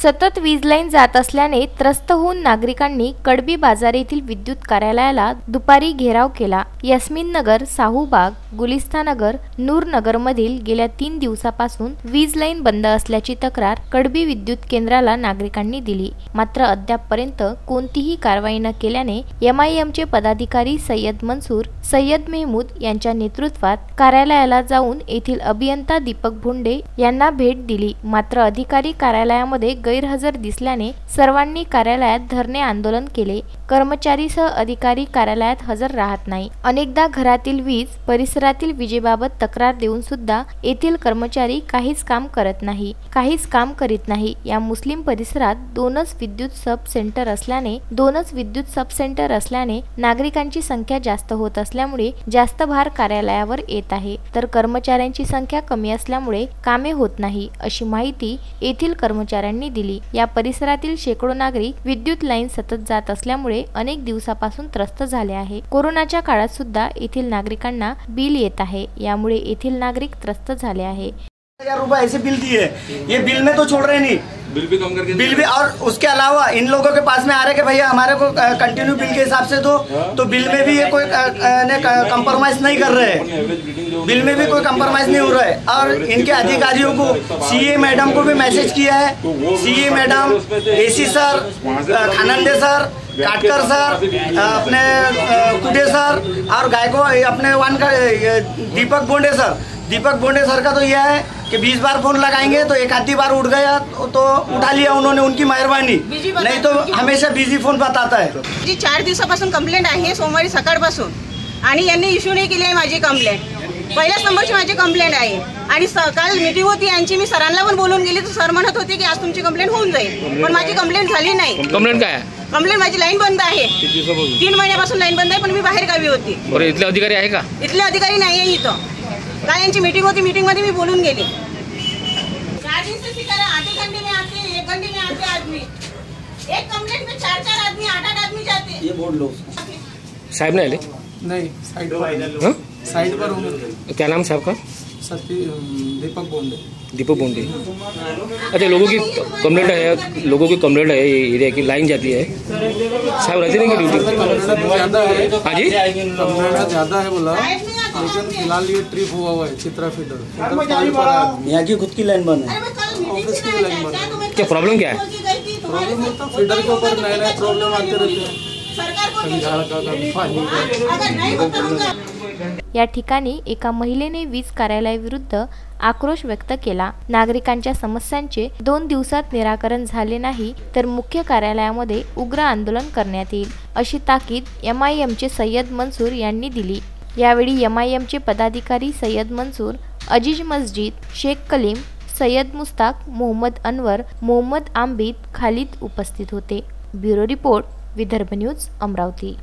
सतत वीज लाईन जात असल्याने त्रस्त होऊन नागरिकांनी कडबी बाजार येथील विद्युत कार्यालयाला दुपारी घेराव केला। यास्मीन नगर, साहूबाग, गुलिस्तानगर, नूरनगर मधील गेल्या 3 दिवसापासून वीज लाईन बंद असल्याची तक्रार कडबी विद्युत केंद्राला नागरिकांनी दिली। मात्र अद्यापपर्यंत कोणतीही कारवाई न केल्याने MIMचे पदाधिकारी सय्यद मंसूर, सय्यद मेहमूद यांच्या नेतृत्वात कार्यालयाला जाऊन येथील अभियंता दीपक भोंडे यांना भेट दिली। मात्र अधिकारी कार्यालयामध्ये गैरहजर दिसल्याने सर्वांनी कार्यालयात धरणे आंदोलन केले। कर्मचारीसह अधिकारी कार्यालयात हजर राहत नाही। अनेकदा घरातील वीज, परिसरातील विजेबाबत तक्रार देऊन सुद्धा येथील कर्मचारी काहीच काम करीत नाही। या मुस्लिम परिसरात दोनच विद्युत सब सेंटर असल्याने नागरिकांची संख्या जास्त होत असल्यामुळे जास्त भार कार्यालयावर येत आहे, तर कर्मचाऱ्यांची संख्या कमी असल्यामुळे कामे होत नाही, अशी माहिती येथील कर्मचाऱ्यांनी दिली। या परिसरातील शेकडो नागरिक विद्युत लाईन सतत जात असल्यामुळे अनेक दिवसापासून त्रस्त झाले आहे। कोरोनाच्या काळात सुद्धा येथील नागरिकांना बिल येत आहे, यामुळे येथील नागरिक त्रस्त झाले आहे। 1000 रुपए ऐसे बिल दिए, ये बिल में तो छोड़ रहे नहीं, बिल भी कम करके बिल भी, और उसके अलावा इन लोगों के पास में आ रहे कि भैया हमारे को कंटिन्यू बिल के हिसाब से दो, तो बिल में भी ये कोई कंप्रोमाइज नहीं कर रहे हैं, बिल में भी कोई कंप्रोमाइज नहीं हो रहा है। और इनके अधिकारियों को CA मैडम को भी मैसेज किया है, CA madam, AC sir, Khanande sir, Katkar sir, अपने कुडे सर और गायको अपने दीपक बोंडे सर का तो यह है कि 20 बार फोन लगाएंगे तो एक आधी बार उठ गया तो उठा लिया उन्होंने, उनकी मेहरबानी, नहीं तो हमेशा बिझी फोन बताता है। जी 4 दिवसापासून कंप्लेंट आहे, सोमवारी सकाळपासून, आणि यांनी इश्यू नाही केली आहे माझी कंप्लेंट। पहिल्याच नंबरची माझी कंप्लेंट आहे आणि काल मीटिंग होती यांची, मी सरांना पण बोलून गेली तर सर म्हणत होते की आज तुमची कंप्लेंट होऊन जाईल, पण माझी कंप्लेंट झाली नाही। कंप्लेंट काय आहे? कंप्लेंट माझी लाईन बंद आहे, 3 महिन्यापासून लाईन बंद आहे, पण मी बाहेर गावी होती। बरं, इथले अधिकारी आहे का? इथले अधिकारी नाही आहे इथं। काल यांची मीटिंग होती, मीटिंग मध्ये मी बोलून गेली। 4 दिन से सिकारा 8 घंटे में आते हैं, 1 घंटे में आते आदमी, एक कंप्लेंट में 4 आदमी 8 आदमी जाते हैं। ये बोल लो साहब नहीं आले? नहीं, साइड पर होंगे। क्या नाम साहब का? दीपक बोंडे। अच्छा, लोगों की कंप्लेंट है एरिया की, लाइन जाती है, साहब रहते नहीं ड्यूटी? ज़्यादा है। हाँ जी, कंप्लेंट ज़्यादा है बोला, लेकिन फिलहाल ये ट्रिप हुआ है चित्रा फीडर, यहाँ की खुद की लाइन बंद है, ऑफिस की लाइन बंद है। क्या प्रॉब्लम क्या है? प्रॉब्लम होता फीडर के ऊपर नए प्रॉब्लम आते रहते हैं, कभी झाड़ का, कभी पानी का। या ठिकाणी एका महिलेने वीज कार्यालयाविरुद्ध आक्रोश व्यक्त केला। नागरिकांच्या समस्यांचे 2 दिवसात निराकरण झाले नाही तर मुख्य कार्यालयामध्ये उग्र आंदोलन करण्यात येईल, अशी ताकीद MIMचे सय्यद मंसूर यांनी दिली। यावेळी MIMचे पदाधिकारी सय्यद मंसूर, अजीज मस्जिद, शेख कलीम, सय्यद मुस्ताक, मोहम्मद अनवर, मोहम्मद आंबिद, खालिद उपस्थित होते। Bureau report, Vidarbha news, Amravati.